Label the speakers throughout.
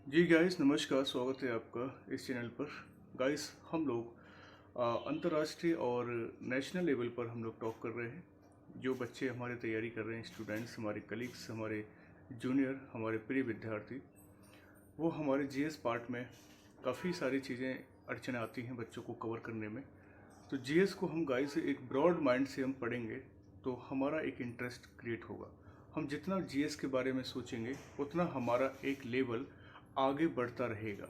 Speaker 1: जी guys, नमस्कार। स्वागत है आपका इस चैनल पर। गाइस, हम लोग अंतर्राष्ट्रीय और नेशनल लेवल पर हम लोग टॉक कर रहे हैं। जो बच्चे हमारे तैयारी कर रहे हैं, स्टूडेंट्स, हमारे कलीग्स, हमारे जूनियर, हमारे प्रिय विद्यार्थी, वो हमारे जीएस पार्ट में काफ़ी सारी चीज़ें अड़चने आती हैं बच्चों को कवर करने में। तो जीएस को हम गाइस एक ब्रॉड माइंड से हम पढ़ेंगे तो हमारा एक इंटरेस्ट क्रिएट होगा। हम जितना जीएस के बारे में सोचेंगे उतना हमारा एक लेवल आगे बढ़ता रहेगा।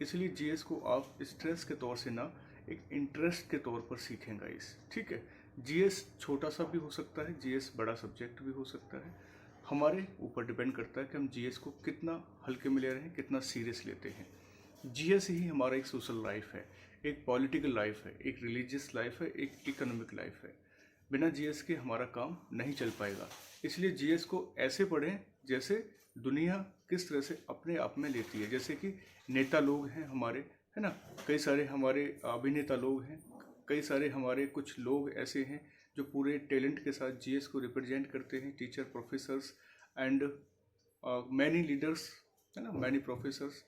Speaker 1: इसलिए जीएस को आप स्ट्रेस के तौर से ना, एक इंटरेस्ट के तौर पर सीखें गाइस, ठीक है। जीएस छोटा सा भी हो सकता है, जीएस बड़ा सब्जेक्ट भी हो सकता है। हमारे ऊपर डिपेंड करता है कि हम जीएस को कितना हल्के में ले रहे हैं, कितना सीरियस लेते हैं। जीएस ही हमारा एक सोशल लाइफ है, एक पॉलिटिकल लाइफ है, एक रिलीजियस लाइफ है, एक इकोनॉमिक लाइफ है। बिना जीएस के हमारा काम नहीं चल पाएगा। इसलिए जीएस को ऐसे पढ़ें जैसे दुनिया किस तरह से अपने आप में लेती है। जैसे कि नेता लोग हैं हमारे, है ना, कई सारे हमारे अभिनेता लोग हैं, कई सारे हमारे कुछ लोग ऐसे हैं जो पूरे टैलेंट के साथ जीएस को रिप्रेजेंट करते हैं। Teacher, professors and many leaders, है ना, मैनी प्रोफेसर्स।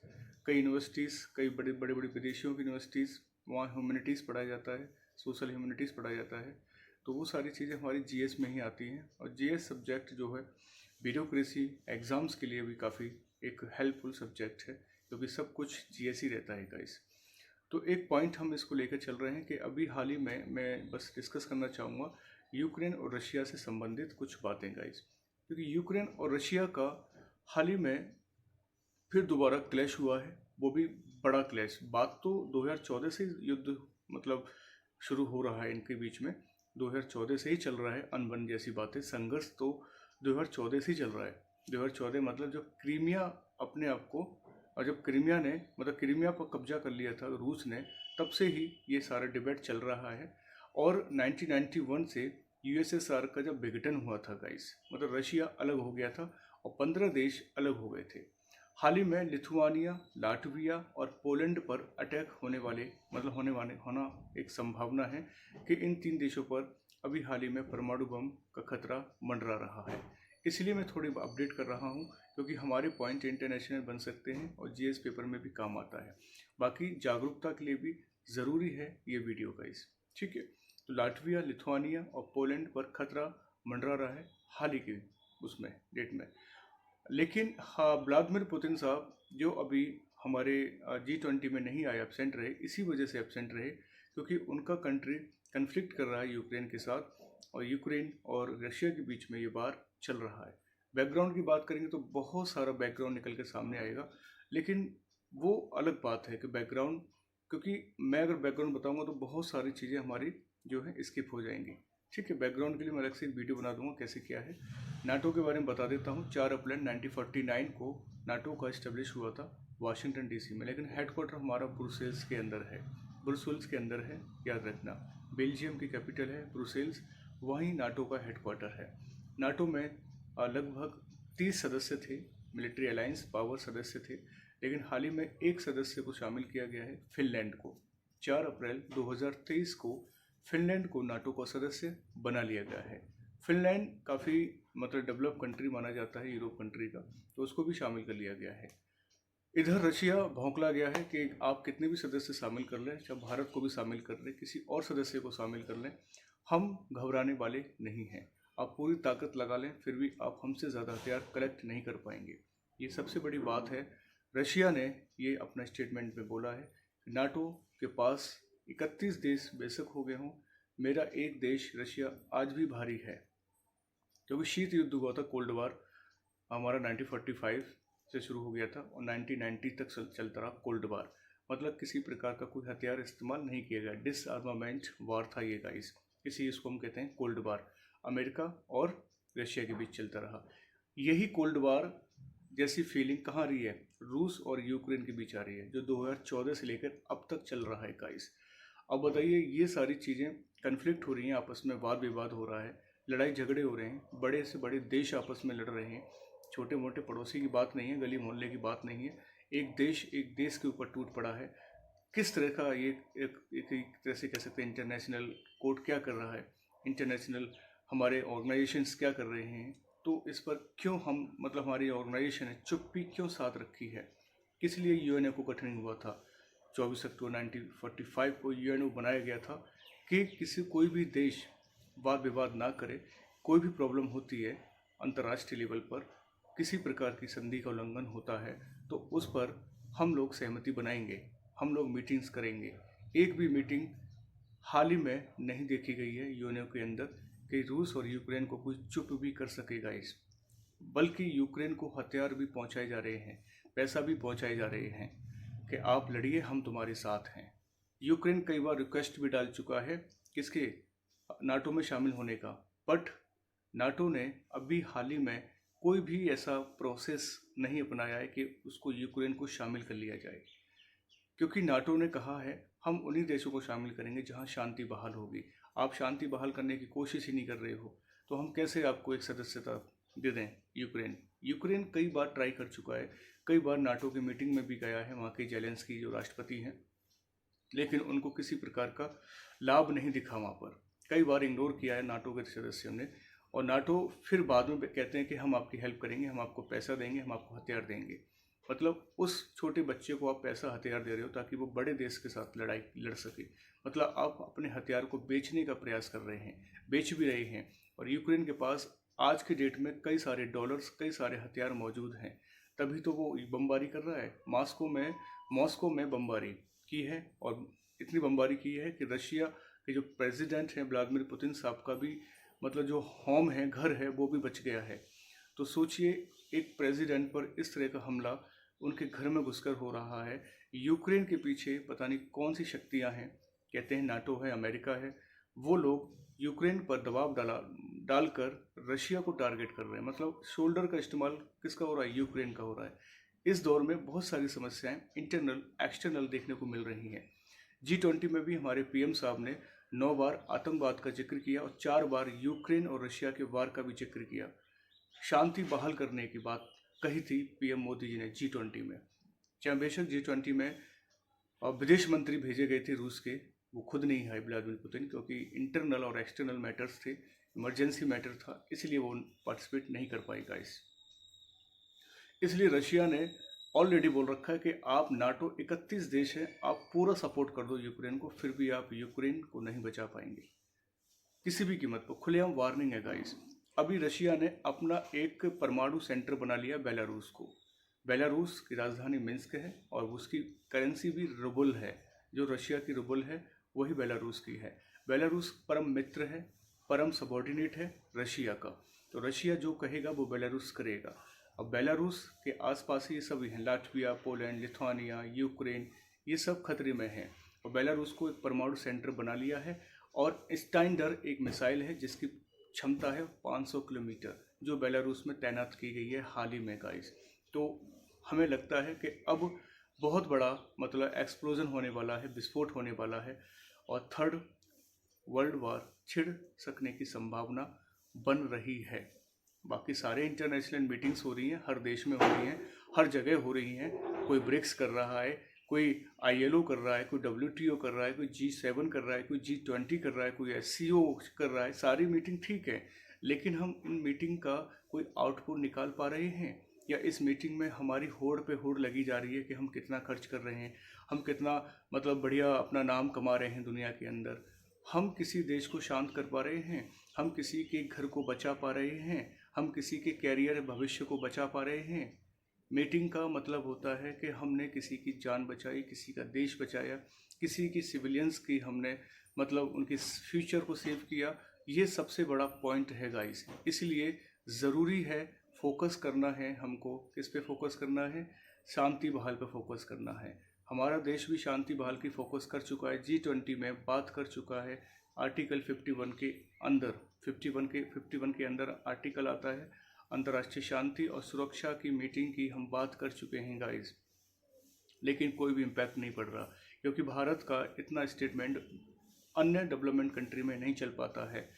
Speaker 1: कई यूनिवर्सिटीज़, कई बड़े बड़े बड़े विदेशियों की यूनिवर्सिटीज़, वहाँ ह्यूमैनिटीज़ पढ़ाया जाता है, सोशल ह्यूमैनिटीज़ पढ़ाया जाता है। तो वो सारी चीज़ें हमारी जीएस में ही आती हैं। और जीएस सब्जेक्ट जो है ब्यूरोक्रेसी एग्ज़ाम्स के लिए भी काफ़ी एक हेल्पफुल सब्जेक्ट है, क्योंकि सब कुछ जीएस ही रहता है गाइस। तो एक पॉइंट हम इसको लेकर चल रहे हैं कि अभी हाल ही में मैं बस डिस्कस करना चाहूँगा यूक्रेन और रशिया से संबंधित कुछ बातें गाइस। क्योंकि यूक्रेन और रशिया का हाल ही में फिर दोबारा क्लैश हुआ है, वो भी बड़ा क्लैश। बात तो 2014 से युद्ध मतलब शुरू हो रहा है इनके बीच में, 2014 से ही चल रहा है। अनबन जैसी बातें, संघर्ष तो 2014 से ही चल रहा है। 2014 मतलब जब क्रीमिया अपने आप को, और जब क्रीमिया ने मतलब क्रीमिया पर कब्जा कर लिया था रूस ने, तब से ही ये सारा डिबेट चल रहा है। और 1991 से यूएसएसआर का जब विघटन हुआ था गाइस, मतलब रशिया अलग हो गया था और 15 देश अलग हो गए थे। हाल ही में लिथुआनिया, लाटविया और पोलैंड पर अटैक होना एक संभावना है कि इन तीन देशों पर अभी हाल ही में परमाणु बम का खतरा मंडरा रहा है। इसलिए मैं थोड़ी अपडेट कर रहा हूँ, क्योंकि हमारे पॉइंट इंटरनेशनल बन सकते हैं और जीएस पेपर में भी काम आता है। बाकी जागरूकता के लिए भी ज़रूरी है ये वीडियो गाइस, ठीक है। तो लाटविया, लिथुआनिया और पोलैंड पर खतरा मंडरा रहा है हाल ही के उसमें डेट में। लेकिन हाँ, व्लादिमीर पुतिन साहब जो अभी हमारे G20 में नहीं आए, एबसेंट रहे, इसी वजह से एबसेंट रहे क्योंकि उनका कंट्री कन्फ्लिक्ट कर रहा है यूक्रेन के साथ, और यूक्रेन और रशिया के बीच में ये बार चल रहा है। बैकग्राउंड की बात करेंगे तो बहुत सारा बैकग्राउंड निकल के सामने आएगा, लेकिन वो अलग बात है कि बैकग्राउंड, क्योंकि मैं अगर बैकग्राउंड बताऊंगा तो बहुत सारी चीज़ें हमारी जो है स्किप हो जाएंगी, ठीक है। बैकग्राउंड के लिए मैं अलग से एक वीडियो बना दूंगा कैसे क्या है। नाटो के बारे में बता देता हूँ। 4 अप्रैल 1949 को नाटो का इस्टेब्लिश हुआ था वाशिंगटन डीसी में, लेकिन हेडक्वार्टर हमारा ब्रुसेल्स के अंदर है, ब्रुसेल्स के अंदर है, याद रखना। बेल्जियम की कैपिटल है ब्रुसेल्स, वहीं नाटो का हेडक्वार्टर है। नाटो में लगभग 30 सदस्य थे, मिलिट्री अलायंस पावर सदस्य थे, लेकिन हाल ही में एक सदस्य को शामिल किया गया है, फिनलैंड को। 4 अप्रैल 2023 को फिनलैंड को नाटो का सदस्य बना लिया गया है। फिनलैंड काफ़ी मतलब डेवलप कंट्री माना जाता है यूरोप कंट्री का, तो उसको भी शामिल कर लिया गया है। इधर रशिया भौंकला गया है कि आप कितने भी सदस्य शामिल कर लें, चाहे भारत को भी शामिल कर लें, किसी और सदस्य को शामिल कर लें, हम घबराने वाले नहीं हैं। आप पूरी ताकत लगा लें, फिर भी आप हमसे ज़्यादा हथियार कलेक्ट नहीं कर पाएंगे। ये सबसे बड़ी बात है। रशिया ने ये अपना स्टेटमेंट में बोला है। नाटो के पास 31 देश बेशक हो गए हों, मेरा एक देश रशिया आज भी भारी है, क्योंकि शीत युद्ध हुआ था, कोल्ड वार हमारा 1945 से शुरू हो गया था और 1990 तक चलता रहा कोल्ड वार। मतलब किसी प्रकार का कोई हथियार इस्तेमाल नहीं किया गया, डिसआर्मामेंट वार था ये गाइस। इसी इसको हम कहते हैं कोल्ड वार। अमेरिका और रशिया के बीच चलता रहा। यही कोल्ड वार जैसी फीलिंग कहाँ रही है, रूस और यूक्रेन के बीच आ रही है, जो 2014 से लेकर अब तक चल रहा है गाइस। अब बताइए, ये सारी चीज़ें कन्फ्लिक्ट हो रही हैं, आपस में वाद विवाद हो रहा है, लड़ाई झगड़े हो रहे हैं, बड़े से बड़े देश आपस में लड़ रहे हैं। छोटे मोटे पड़ोसी की बात नहीं है, गली मोहल्ले की बात नहीं है। एक देश के ऊपर टूट पड़ा है। किस तरह का ये एक तरह से कह सकते हैं इंटरनेशनल कोर्ट क्या कर रहा है, इंटरनेशनल हमारे ऑर्गेनाइजेशंस क्या कर रहे हैं, तो इस पर क्यों हम मतलब हमारी ऑर्गेनाइजेशन है चुप्पी क्यों साथ रखी है। किस लिए यूएनओ को गठन हुआ था? 24 अक्टूबर 1945 को यूएनओ बनाया गया था कि कोई भी देश वाद विवाद ना करे। कोई भी प्रॉब्लम होती है अंतर्राष्ट्रीय लेवल पर, किसी प्रकार की संधि का उल्लंघन होता है तो उस पर हम लोग सहमति बनाएंगे, हम लोग मीटिंग्स करेंगे। एक भी मीटिंग हाल ही में नहीं देखी गई है यूएनओ के अंदर कि रूस और यूक्रेन को कोई चुप भी कर सकेगा इस, बल्कि यूक्रेन को हथियार भी पहुंचाए जा रहे हैं, पैसा भी पहुंचाए जा रहे हैं कि आप लड़िए, हम तुम्हारे साथ हैं। यूक्रेन कई बार रिक्वेस्ट भी डाल चुका है किसके, नाटो में शामिल होने का, बट नाटो ने अभी हाल ही में कोई भी ऐसा प्रोसेस नहीं अपनाया है कि उसको यूक्रेन को शामिल कर लिया जाए, क्योंकि नाटो ने कहा है हम उन्हीं देशों को शामिल करेंगे जहां शांति बहाल होगी। आप शांति बहाल करने की कोशिश ही नहीं कर रहे हो तो हम कैसे आपको एक सदस्यता दे दें। यूक्रेन कई बार ट्राई कर चुका है, कई बार नाटो की मीटिंग में भी गया है, वहाँ के जेलेंस्की जो राष्ट्रपति हैं, लेकिन उनको किसी प्रकार का लाभ नहीं दिखा। वहाँ पर कई बार इग्नोर किया है नाटो के सदस्यों ने, और नाटो फिर बाद में कहते हैं कि हम आपकी हेल्प करेंगे, हम आपको पैसा देंगे, हम आपको हथियार देंगे। मतलब उस छोटे बच्चे को आप पैसा हथियार दे रहे हो ताकि वो बड़े देश के साथ लड़ाई लड़ सके। मतलब आप अपने हथियार को बेचने का प्रयास कर रहे हैं, बेच भी रहे हैं। और यूक्रेन के पास आज के डेट में कई सारे डॉलर्स, कई सारे हथियार मौजूद हैं, तभी तो वो बमबारी कर रहा है। मॉस्को में बमबारी की है, और इतनी बमबारी की है कि रशिया के जो प्रेसिडेंट हैं व्लादिमीर पुतिन साहब का भी मतलब जो होम है, घर है, वो भी बच गया है। तो सोचिए एक प्रेसिडेंट पर इस तरह का हमला उनके घर में घुसकर हो रहा है। यूक्रेन के पीछे पता नहीं कौन सी शक्तियां हैं, कहते हैं नाटो है, अमेरिका है। वो लोग यूक्रेन पर दबाव डालकर रशिया को टारगेट कर रहे हैं। मतलब शोल्डर का इस्तेमाल किसका हो रहा है? यूक्रेन का हो रहा है। इस दौर में बहुत सारी समस्याएं इंटरनल एक्सटर्नल देखने को मिल रही हैं। G20 में भी हमारे पीएम साहब ने 9 बार आतंकवाद का जिक्र किया और 4 बार यूक्रेन और रशिया के वार का भी जिक्र किया। शांति बहाल करने की बात कही थी पीएम मोदी जी ने G20 में। चाहे बेशक G20 में विदेश मंत्री भेजे गए थे रूस के, वो खुद नहीं आए व्लादिमीर पुतिन, क्योंकि इंटरनल और एक्सटर्नल मैटर्स थे, इमरजेंसी मैटर था, इसलिए वो पार्टिसिपेट नहीं कर पाए गाइस। इसलिए रशिया ने ऑलरेडी बोल रखा है कि आप नाटो 31 देश हैं, आप पूरा सपोर्ट कर दो यूक्रेन को, फिर भी आप यूक्रेन को नहीं बचा पाएंगे किसी भी कीमत पर। खुलेआम वार्निंग है गाइस। अभी रशिया ने अपना एक परमाणु सेंटर बना लिया बेलारूस को। बेलारूस की राजधानी मिन्स्क है और उसकी करेंसी भी रूबल है। जो रशिया की रूबल है वही बेलारूस की है। बेलारूस परम मित्र है, परम सबॉर्डिनेट है रशिया का। तो रशिया जो कहेगा वो बेलारूस करेगा। अब बेलारूस के आसपास ही सभी हैं, लाटविया, पोलैंड, लिथुआनिया, यूक्रेन, ये सब खतरे में हैं। और बेलारूस को एक परमाणु सेंटर बना लिया है। और स्टाइंडर एक मिसाइल है जिसकी क्षमता है 500 किलोमीटर, जो बेलारूस में तैनात की गई है हाल ही में गाइस। तो हमें लगता है कि अब बहुत बड़ा मतलब एक्सप्लोजन होने वाला है, विस्फोट होने वाला है, और थर्ड वर्ल्ड वार छिड़ सकने की संभावना बन रही है। बाकी सारे इंटरनेशनल मीटिंग्स हो रही हैं, हर देश में हो रही हैं, हर जगह हो रही हैं। कोई ब्रिक्स कर रहा है, कोई ILO कर रहा है, कोई WTO कर रहा है, कोई G7 कर रहा है, कोई G20 कर रहा है, कोई SCO कर रहा है। सारी मीटिंग ठीक है, लेकिन हम इन मीटिंग का कोई आउटपुट निकाल पा रहे हैं? या इस मीटिंग में हमारी होड़ पे होड़ लगी जा रही है कि हम कितना खर्च कर रहे हैं, हम कितना मतलब बढ़िया अपना नाम कमा रहे हैं दुनिया के अंदर? हम किसी देश को शांत कर पा रहे हैं? हम किसी के घर को बचा पा रहे हैं? हम किसी के कैरियर भविष्य को बचा पा रहे हैं? मीटिंग का मतलब होता है कि हमने किसी की जान बचाई, किसी का देश बचाया, किसी की सिविलियंस की हमने मतलब उनके फ्यूचर को सेव किया। ये सबसे बड़ा पॉइंट है गाइस। इसलिए ज़रूरी है फोकस करना है हमको। किस पे फोकस करना है? शांति बहाल पे फोकस करना है। हमारा देश भी शांति बहाल की फोकस कर चुका है, G20 में बात कर चुका है। आर्टिकल 51 के अंदर 51 के अंदर आर्टिकल आता है, अंतर्राष्ट्रीय शांति और सुरक्षा की मीटिंग की हम बात कर चुके हैं गाइस। लेकिन कोई भी इम्पैक्ट नहीं पड़ रहा, क्योंकि भारत का इतना स्टेटमेंट अन्य डेवलपमेंट कंट्री में नहीं चल पाता है।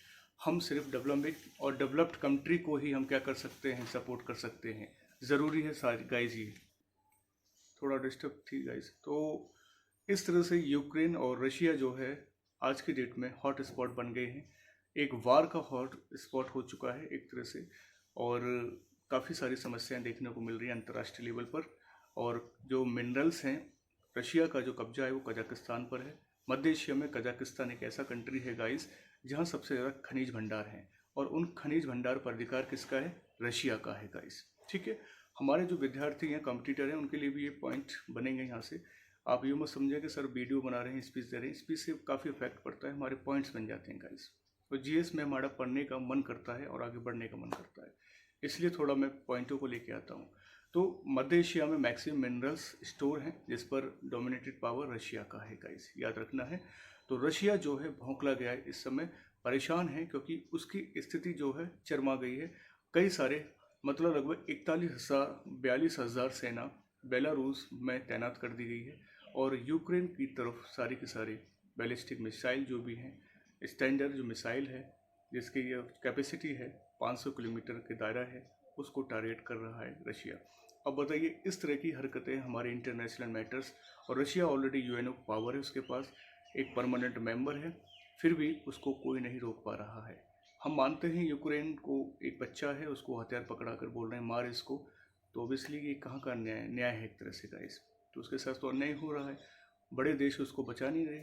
Speaker 1: हम सिर्फ डेवलपिंग और डेवलप्ड कंट्री को ही हम क्या कर सकते हैं, सपोर्ट कर सकते हैं। ज़रूरी है सारी गाइस। ये थोड़ा डिस्टर्ब थी गाइस। तो इस तरह से यूक्रेन और रशिया जो है आज की डेट में हॉट स्पॉट बन गए हैं। एक वार का हॉट स्पॉट हो चुका है एक तरह से, और काफ़ी सारी समस्याएं देखने को मिल रही हैं अंतर्राष्ट्रीय लेवल पर। और जो मिनरल्स हैं, रशिया का जो कब्जा है वो कजाकिस्तान पर है। मध्य एशिया में कजाकिस्तान एक ऐसा कंट्री है गाइस जहाँ सबसे ज़्यादा खनिज भंडार हैं, और उन खनिज भंडार पर अधिकार किसका है? रशिया का है गाइस। ठीक है, हमारे जो विद्यार्थी हैं, कॉम्पिटिटर हैं, उनके लिए भी ये पॉइंट बनेंगे यहाँ से। आप यूँ मत समझिए कि सर वीडियो बना रहे हैं, स्पीच दे रहे हैं, स्पीच से काफ़ी इफेक्ट पड़ता है, हमारे पॉइंट्स बन जाते हैं गाइस। तो जीएस में हमारा पढ़ने का मन करता है और आगे बढ़ने का मन करता है, इसलिए थोड़ा मैं पॉइंटों को लेके आता हूँ। तो मध्य एशिया में मैक्सिमम मिनरल्स स्टोर हैं, जिस पर डोमिनेटेड पावर रशिया का है गाइस, याद रखना है। तो रशिया जो है भौंकला गया है, इस समय परेशान है, क्योंकि उसकी स्थिति जो है चरमा गई है। कई सारे मतलब लगभग 42,000 सेना बेलारूस में तैनात कर दी गई है, और यूक्रेन की तरफ सारी की सारी बैलिस्टिक मिसाइल जो भी हैं, स्टैंडर्ड जो मिसाइल है जिसकी ये कैपेसिटी है 500 किलोमीटर के दायरा है, उसको टारगेट कर रहा है रशिया। अब बताइए, इस तरह की हरकतें हमारे इंटरनेशनल मैटर्स, और रशिया ऑलरेडी यूएनओ पावर है, उसके पास एक परमानेंट मेंबर है, फिर भी उसको कोई नहीं रोक पा रहा है। हम मानते हैं यूक्रेन को एक बच्चा है, उसको हथियार पकड़ा कर बोल रहे हैं मार इसको, तो ऑब्वियसली ये कहाँ का न्याय है एक तरह से गाइस। तो उसके साथ तो अन्याय हो रहा है, बड़े देश उसको बचा नहीं रहे,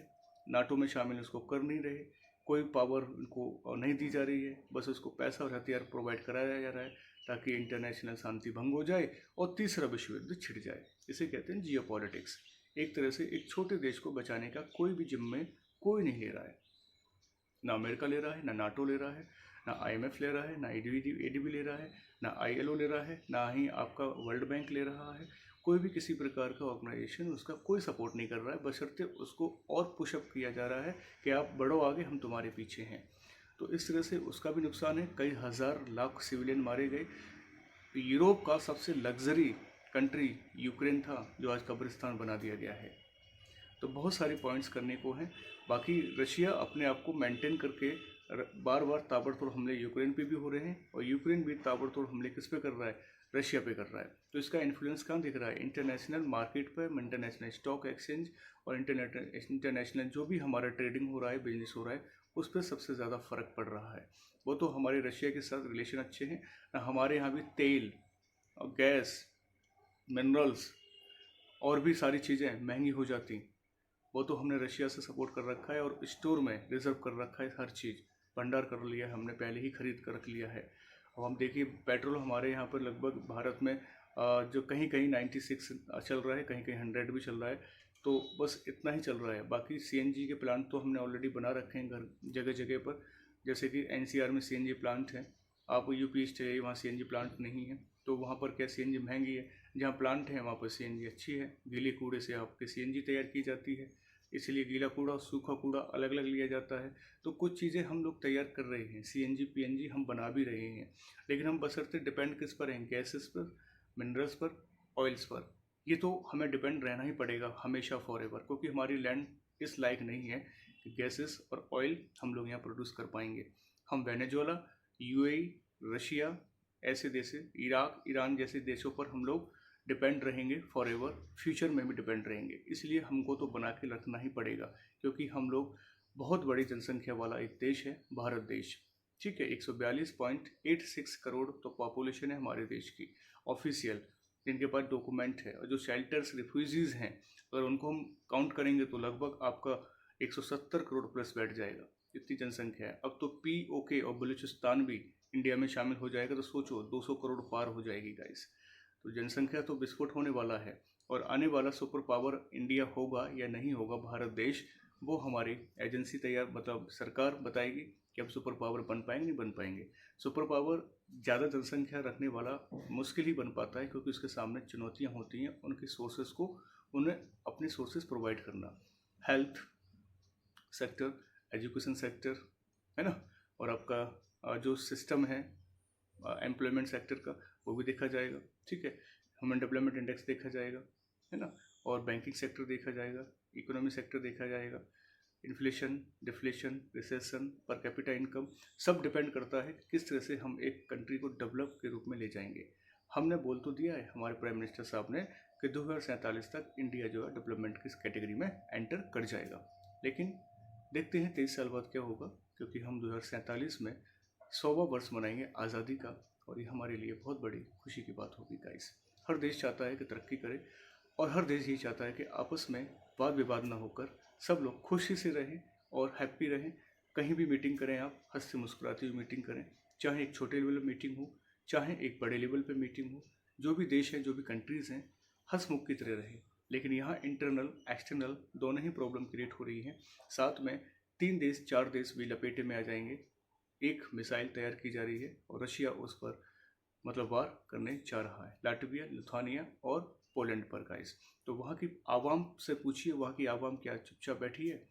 Speaker 1: नाटो में शामिल उसको कर नहीं रहे, कोई पावर उनको नहीं दी जा रही है, बस उसको पैसा और हथियार प्रोवाइड कराया जा रहा है ताकि इंटरनेशनल शांति भंग हो जाए और तीसरा विश्व युद्ध छिड़ जाए। इसे कहते हैं जियोपॉलिटिक्स। एक तरह से एक छोटे देश को बचाने का कोई भी जिम्मे कोई नहीं ले रहा है, ना अमेरिका ले रहा है, ना नाटो ले रहा है, ना आईएमएफ ले रहा है, ना एडीबी ले रहा है, ना आईएलओ ले रहा है, ना ही आपका वर्ल्ड बैंक ले रहा है। कोई भी किसी प्रकार का ऑर्गेनाइजेशन उसका कोई सपोर्ट नहीं कर रहा है, बशर्ते उसको और पुशअप किया जा रहा है कि आप बढ़ो आगे, हम तुम्हारे पीछे हैं। तो इस तरह से उसका भी नुकसान है, कई हज़ार लाख सिविलियन मारे गए। यूरोप का सबसे लग्जरी कंट्री यूक्रेन था, जो आज कब्रिस्तान बना दिया गया है। तो बहुत सारे पॉइंट्स करने को हैं। बाकी रशिया अपने आप को मेंटेन करके बार बार ताबड़तोड़ हमले यूक्रेन पे भी हो रहे हैं, और यूक्रेन भी ताबड़तोड़ हमले किस पे कर रहा है? रशिया पे कर रहा है। तो इसका इन्फ्लुएंस कहाँ दिख रहा है? इंटरनेशनल मार्केट पर, इंटरनेशनल स्टॉक एक्सचेंज और इंटरनेशनल जो भी हमारा ट्रेडिंग हो रहा है, बिजनेस हो रहा है, उस पर सबसे ज़्यादा फ़र्क पड़ रहा है। वो तो हमारे रशिया के साथ रिलेशन अच्छे हैं ना, हमारे यहाँ भी तेल और गैस, मिनरल्स और भी सारी चीज़ें महंगी हो जाती, वो तो हमने रशिया से सपोर्ट कर रखा है और स्टोर में रिजर्व कर रखा है, हर चीज़ भंडार कर लिया है हमने, पहले ही खरीद कर रख लिया है। अब हम देखिए, पेट्रोल हमारे यहाँ पर लगभग भारत में जो कहीं कहीं 96 चल रहा है, कहीं कहीं 100 भी चल रहा है, तो बस इतना ही चल रहा है। बाकी सीएनजी के प्लांट तो हमने ऑलरेडी बना रखे हैं घर जगह जगह पर, जैसे कि एनसीआर में सीएनजी प्लांट है, आप यूपी ईस्ट है वहाँ सीएनजी प्लांट नहीं है, तो वहाँ पर क्या सीएनजी महंगी है, जहाँ प्लांट है वहाँ पर सीएनजी अच्छी है। गीले कूड़े से आपकी सीएनजी तैयार की जाती है, इसलिए गीला कूड़ा और सूखा कूड़ा अलग अलग लिया जाता है। तो कुछ चीज़ें हम लोग तैयार कर रहे हैं, सीएनजी पीएनजी हम बना भी रहे हैं, लेकिन हम बशर्ते डिपेंड किस पर हैं? गैसेस पर, मिनरल्स पर, ऑयल्स पर। ये तो हमें डिपेंड रहना ही पड़ेगा हमेशा फॉरएवर, क्योंकि हमारी लैंड इस लायक नहीं है कि गैसेस और ऑयल हम लोग यहाँ प्रोड्यूस कर पाएंगे। हम वेनेजुएला, यूएई, रशिया ऐसे देश, इराक, ईरान जैसे देशों पर हम लोग डिपेंड रहेंगे फॉरएवर, फ्यूचर में भी डिपेंड रहेंगे। इसलिए हमको तो बना के रखना ही पड़ेगा, क्योंकि हम लोग बहुत बड़ी जनसंख्या वाला एक देश है भारत देश। ठीक है, 142.86 करोड़ तो पॉपुलेशन है हमारे देश की ऑफिशियल, जिनके पास डॉक्यूमेंट है, और जो शेल्टर्स रिफ्यूजीज़ हैं अगर उनको हम काउंट करेंगे तो लगभग आपका 170 करोड़ प्लस बैठ जाएगा, इतनी जनसंख्या है। अब तो पीओके और बलूचिस्तान भी इंडिया में शामिल हो जाएगा, तो सोचो 200 करोड़ पार हो जाएगी गाइस। तो जनसंख्या तो विस्फोट होने वाला है, और आने वाला सुपर पावर इंडिया होगा या नहीं होगा भारत देश, वो हमारी एजेंसी तैयार मतलब सरकार बताएगी कि हम सुपर पावर बन पाएंगे नहीं बन पाएंगे। सुपर पावर ज़्यादा जनसंख्या रखने वाला मुश्किल ही बन पाता है, क्योंकि उसके सामने चुनौतियाँ होती हैं, उनकी सोर्सेज को उन्हें अपनी सोर्सेज प्रोवाइड करना, हेल्थ सेक्टर, एजुकेशन सेक्टर, है ना, और आपका जो सिस्टम है एम्प्लॉयमेंट सेक्टर का, वो भी देखा जाएगा। ठीक है, ह्यूमन डेवलपमेंट इंडेक्स देखा जाएगा, है ना, और बैंकिंग सेक्टर देखा जाएगा, इकोनॉमी सेक्टर देखा जाएगा, inflation, deflation, recession, per capita income, सब डिपेंड करता है कि किस तरह से हम एक कंट्री को डेवलप के रूप में ले जाएंगे। हमने बोल तो दिया है हमारे प्राइम मिनिस्टर साहब ने कि 2047 तक इंडिया जो है डेवलपमेंट की कैटेगरी में एंटर कर जाएगा, लेकिन देखते हैं 23 साल बाद क्या होगा, क्योंकि हम 2047 में 100वां वर्ष मनाएंगे आज़ादी का, और ये हमारे लिए बहुत बड़ी खुशी की बात होगी गाइस। हर देश चाहता है कि तरक्की करे, और हर देश यही चाहता है कि आपस में वाद विवाद ना होकर सब लोग खुशी से रहें और हैप्पी रहें। कहीं भी मीटिंग करें, आप हंसते मुस्कुराती हुई मीटिंग करें, चाहे एक छोटे लेवल पर मीटिंग हो, चाहे एक बड़े लेवल पर मीटिंग हो। जो भी देश हैं, जो भी कंट्रीज़ हैं, हंसमुख की तरह रहे। लेकिन यहाँ इंटरनल एक्सटर्नल दोनों ही प्रॉब्लम क्रिएट हो रही हैं। साथ में 3 देश 4 देश भी लपेटे में आ जाएंगे। एक मिसाइल तैयार की जा रही है और रशिया उस पर मतलब वार करने जा रहा है, लाटविया, लिथुआनिया और पोलैंड पर गाइस। तो वहाँ की आवाम से पूछिए, वहाँ की आवाम क्या चुपचाप बैठी है?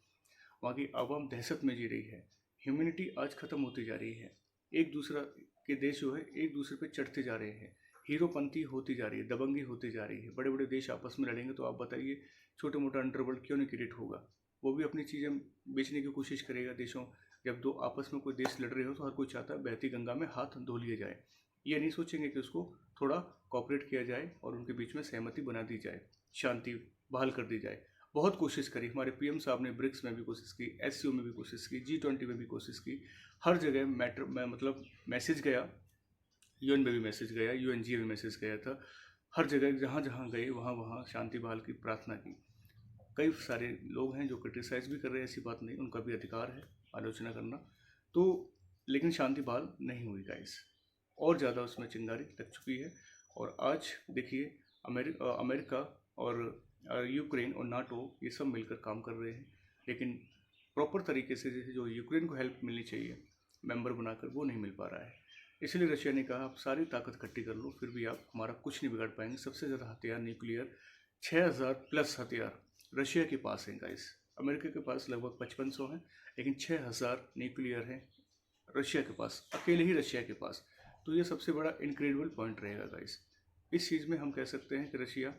Speaker 1: वहाँ की आवाम दहशत में जी रही है। ह्यूमैनिटी आज ख़त्म होती जा रही है। एक दूसरा के देश जो है एक दूसरे पे चढ़ते जा रहे हैं। हीरोपंती होती जा रही है, दबंगी होती जा रही है। बड़े बड़े देश आपस में लड़ेंगे तो आप बताइए छोटे मोटा अंडरवर्ल्ड क्यों नहीं क्रिएट होगा? वो भी अपनी चीज़ें बेचने की कोशिश करेगा देशों। जब दो आपस में कोई देश लड़ रहे हो तो हर कोई चाहता है बहती गंगा में हाथ धो लिए जाए। ये नहीं सोचेंगे कि उसको थोड़ा कॉपरेट किया जाए और उनके बीच में सहमति बना दी जाए, शांति बहाल कर दी जाए। बहुत कोशिश करी, हमारे पीएम साहब ने ब्रिक्स में भी कोशिश की, एससीओ में भी कोशिश की, G20 में भी कोशिश की। हर जगह मैटर में मतलब मैसेज गया, यूएन में भी मैसेज गया, यूएनजी में मैसेज गया था। हर जगह जहाँ जहाँ गए वहाँ वहाँ शांति बहाल की प्रार्थना की। कई सारे लोग हैं जो क्रिटिसाइज़ भी कर रहे हैं, ऐसी बात नहीं, उनका भी अधिकार है आलोचना करना। तो लेकिन शांति बहाल नहीं हुई गाइस, और ज़्यादा उसमें चिंगारी लग चुकी है। और आज देखिए अमेरिका और यूक्रेन और नाटो ये सब मिलकर काम कर रहे हैं, लेकिन प्रॉपर तरीके से जैसे जो यूक्रेन को हेल्प मिलनी चाहिए मेंबर बनाकर, वो नहीं मिल पा रहा है। इसलिए रशिया ने कहा आप सारी ताकत इकट्ठी कर लो, फिर भी आप हमारा कुछ नहीं बिगाड़ पाएंगे। सबसे ज़्यादा हथियार न्यूक्लियर 6000 प्लस हथियार रशिया के पास हैं गाइस। अमेरिका के पास लगभग 5500 हैं, लेकिन 6000 न्यूक्लियर हैं रशिया के पास, अकेले ही रशिया के पास। तो ये सबसे बड़ा इनक्रेडिबल पॉइंट रहेगा गाइस। इस चीज़ में हम कह सकते हैं कि रशिया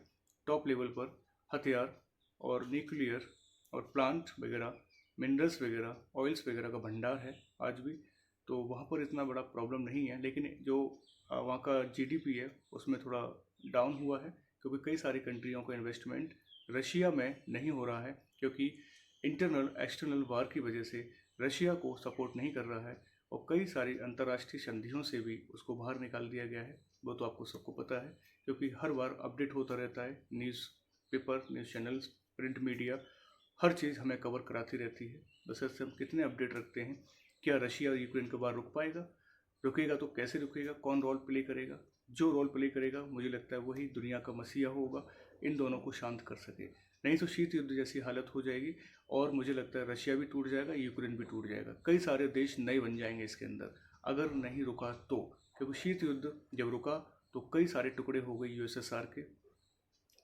Speaker 1: टॉप लेवल पर हथियार और न्यूक्लियर और प्लांट वगैरह, मिनरल्स वगैरह, ऑयल्स वगैरह का भंडार है आज भी। तो वहाँ पर इतना बड़ा प्रॉब्लम नहीं है, लेकिन जो वहाँ का जीडीपी है उसमें थोड़ा डाउन हुआ है, क्योंकि कई सारी कंट्रियों का इन्वेस्टमेंट रशिया में नहीं हो रहा है, क्योंकि इंटरनल एक्सटर्नल वार की वजह से रशिया को सपोर्ट नहीं कर रहा है और कई सारी अंतर्राष्ट्रीय संधियों से भी उसको बाहर निकाल दिया गया है। वो तो आपको सबको पता है, क्योंकि हर बार अपडेट होता रहता है। News paper, news channels, print media, हर चीज़ हमें कवर कराती रहती है। बस ऐसे हम कितने अपडेट रखते हैं। क्या रशिया और यूक्रेन का वार रुक पाएगा? रुकेगा तो कैसे रुकेगा? कौन रोल प्ले करेगा? जो रोल प्ले करेगा मुझे लगता है वही दुनिया का मसीहा होगा, इन दोनों को शांत कर सके। नहीं तो शीत युद्ध जैसी हालत हो जाएगी और मुझे लगता है रशिया भी टूट जाएगा, यूक्रेन भी टूट जाएगा, कई सारे देश नए बन जाएंगे इसके अंदर, अगर नहीं रुका तो। क्योंकि शीत युद्ध जब रुका तो कई सारे टुकड़े हो गए यूएसएसआर के।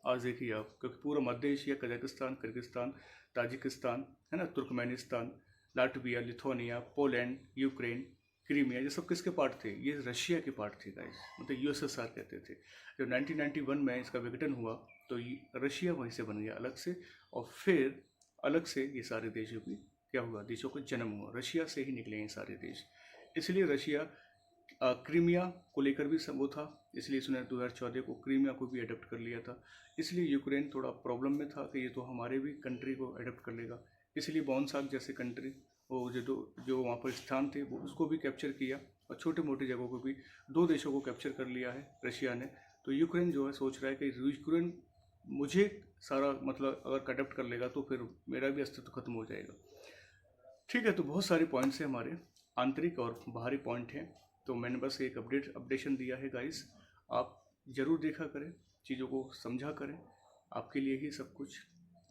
Speaker 1: आज देखिए आप, क्योंकि पूरा मध्य एशिया, कजाकिस्तान, किर्गिस्तान, ताजिकिस्तान है ना, Turkmenistan, Latvia, Lithuania, Poland, Ukraine, Crimea, ये सब किसके पार्ट थे? ये रशिया के पार्ट थे गाइस, मतलब यूएसएसआर कहते थे। जब 1991 में इसका विघटन हुआ तो रशिया वहीं से बन गया अलग से, और फिर अलग से ये सारे देशों की क्या हुआ, देशों का जन्म हुआ, रशिया से ही निकले ये सारे देश। इसलिए रशिया क्रीमिया को लेकर भी सब वो था, इसलिए उसने 2014 को क्रीमिया को भी अडोप्ट कर लिया था। इसलिए यूक्रेन थोड़ा प्रॉब्लम में था कि ये तो हमारे भी कंट्री को अडोप्ट कर लेगा, इसलिए बॉन्साक जैसे कंट्री वो जो वहाँ पर स्थान थे वो उसको भी कैप्चर किया, और छोटे मोटे जगहों को भी 2 देशों को कैप्चर कर लिया है रशिया ने। तो यूक्रेन जो है सोच रहा है कि यूक्रेन मुझे सारा मतलब अगर अडोप्ट कर लेगा तो फिर मेरा भी अस्तित्व खत्म हो जाएगा। ठीक है, तो बहुत सारे पॉइंट्स हैं हमारे, आंतरिक और बाहरी पॉइंट हैं। तो मैंने बस एक अपडेशन दिया है गाइस, आप ज़रूर देखा करें, चीज़ों को समझा करें, आपके लिए ही सब कुछ,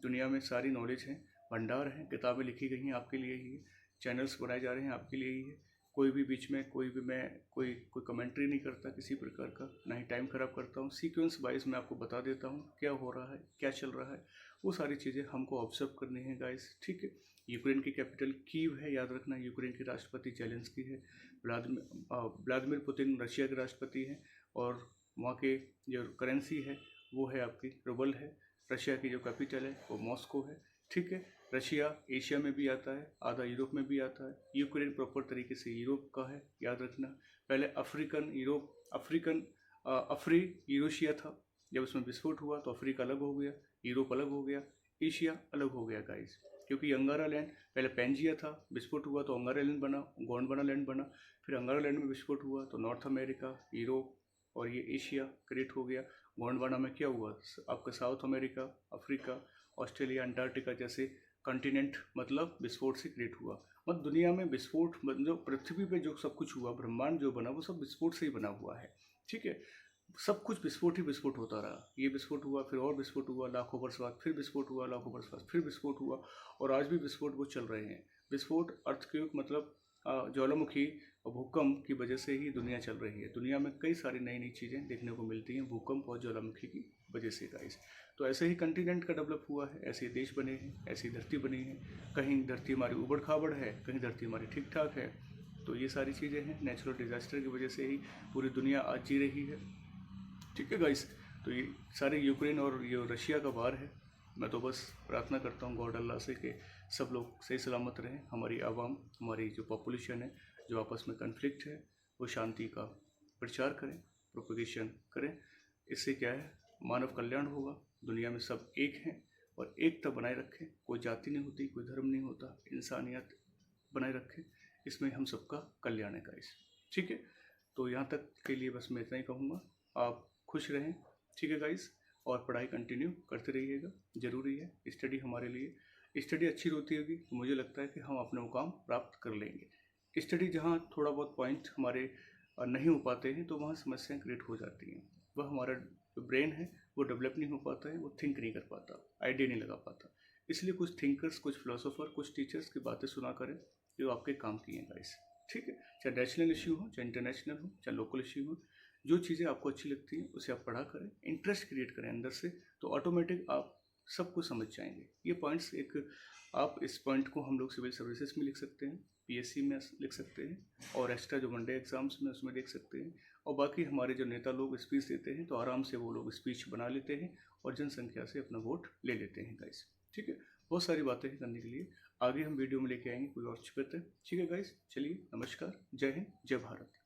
Speaker 1: दुनिया में सारी नॉलेज है, भंडार हैं, किताबें लिखी गई हैं आपके लिए ही, चैनल्स बनाए जा रहे हैं आपके लिए ही है। कोई भी बीच में मैं कोई कमेंट्री नहीं करता किसी प्रकार का, ना ही टाइम ख़राब करता हूँ। सीक्वेंस वाइज मैं आपको बता देता हूँ क्या हो रहा है, क्या चल रहा है, वो सारी चीज़ें हमको ऑब्जर्व करनी है गाइस, ठीक है। यूक्रेन की कैपिटल कीव है, याद रखना। यूक्रेन के राष्ट्रपति जेलेंस्की है। व्लादिमीर पुतिन रशिया के राष्ट्रपति हैं, और वहाँ के जो करेंसी है वो है आपकी रूबल है। रशिया की जो कैपिटल है वो मॉस्को है, ठीक है। रशिया एशिया में भी आता है, आधा यूरोप में भी आता है। यूक्रेन प्रॉपर तरीके से यूरोप का है, याद रखना। पहले अफ्री यूरोशिया था, जब उसमें विस्फोट हुआ तो अफ्रीका अलग हो गया, यूरोप अलग हो गया, एशिया अलग हो गया गाइस। क्योंकि अंगारा लैंड पहले पेंजिया था, विस्फोट हुआ तो अंगारा लैंड बना, गोंडवाना लैंड बना, फिर अंगारा लैंड में विस्फोट हुआ तो नॉर्थ अमेरिका, यूरोप और ये एशिया क्रिएट हो गया। गोंडवाना में क्या हुआ, आपका south America, Africa, Australia, Antarctica जैसे कॉन्टिनेंट मतलब विस्फोट से क्रिएट हुआ। मतलब दुनिया में विस्फोट, जो पृथ्वी पे जो सब कुछ हुआ, ब्रह्मांड जो बना वो सब विस्फोट से ही बना हुआ है। ठीक है, सब कुछ विस्फोट ही विस्फोट होता रहा। ये विस्फोट हुआ, फिर और विस्फोट हुआ, लाखों वर्ष बाद फिर विस्फोट हुआ, लाखों वर्ष बाद फिर विस्फोट हुआ, और आज भी विस्फोट वो चल रहे हैं। विस्फोट, अर्थक्वेक मतलब ज्वालामुखी और भूकंप की वजह से ही दुनिया चल रही है। दुनिया में कई सारी नई नई चीज़ें देखने को मिलती हैं भूकंप और ज्वालामुखी की वजह से गाइस। तो ऐसे ही कंटिनेंट का डेवलप हुआ है, ऐसे ही देश बने हैं, ऐसी धरती बनी है। कहीं धरती हमारी उबड़ खाबड़ है, कहीं धरती हमारी ठीक ठाक है। तो ये सारी चीज़ें हैं, नेचुरल डिजास्टर की वजह से ही पूरी दुनिया आज जी रही है। ठीक है गाइस, तो ये सारे यूक्रेन और ये रशिया का वार है। मैं तो बस प्रार्थना करता हूँ गॉड अल्लाह से कि सब लोग सही सलामत रहें। हमारी आवाम, हमारी जो पॉपुलेशन है, जो आपस में कन्फ्लिक्ट है, वो शांति का प्रचार करें, प्रोपगेशन करें। इससे क्या है, मानव कल्याण होगा। दुनिया में सब एक हैं और एकता बनाए रखें। कोई जाति नहीं होती, कोई धर्म नहीं होता, इंसानियत बनाए रखें। इसमें हम सबका कल्याण है गाइस। ठीक है, तो यहाँ तक के लिए बस मैं इतना ही कहूँगा। आप खुश रहें, ठीक है गाइस, और पढ़ाई कंटिन्यू करते रहिएगा। ज़रूरी है स्टडी हमारे लिए। स्टडी अच्छी होती होगी तो मुझे लगता है कि हम अपने मुकाम प्राप्त कर लेंगे। स्टडी जहाँ थोड़ा बहुत पॉइंट हमारे नहीं हो पाते हैं तो वहाँ समस्याएं क्रिएट हो जाती हैं। वह हमारा जो ब्रेन है वो डेवलप नहीं हो पाता है, वो थिंक नहीं कर पाता, आइडिया नहीं लगा पाता। इसलिए कुछ थिंकर्स, कुछ फिलोसोफर, कुछ टीचर्स की बातें सुना करें जो आपके काम की हैं गाइस। ठीक है, चाहे नेशनल इश्यू हो, चाहे इंटरनेशनल हो, चाहे लोकल इश्यू हो, जो चीज़ें आपको अच्छी लगती हैं उसे आप पढ़ा करें, इंटरेस्ट क्रिएट करें अंदर से, तो ऑटोमेटिक आप सब कुछ समझ जाएंगे। ये पॉइंट्स एक, आप इस पॉइंट को हम लोग सिविल सर्विसेज में लिख सकते हैं, पीएससी में लिख सकते हैं, और एक्स्ट्रा जो वनडे एग्जाम्स में उसमें लिख सकते हैं। और बाकी हमारे जो नेता लोग स्पीच देते हैं तो आराम से वो लोग स्पीच बना लेते हैं और जनसंख्या से अपना वोट ले लेते हैं गाइस। ठीक है, बहुत सारी बातें हैं करने के लिए। आगे हम वीडियो में लेके आएंगे कोई और अच्छी बात है। ठीक है गाइस, चलिए नमस्कार, जय हिंद, जय भारत।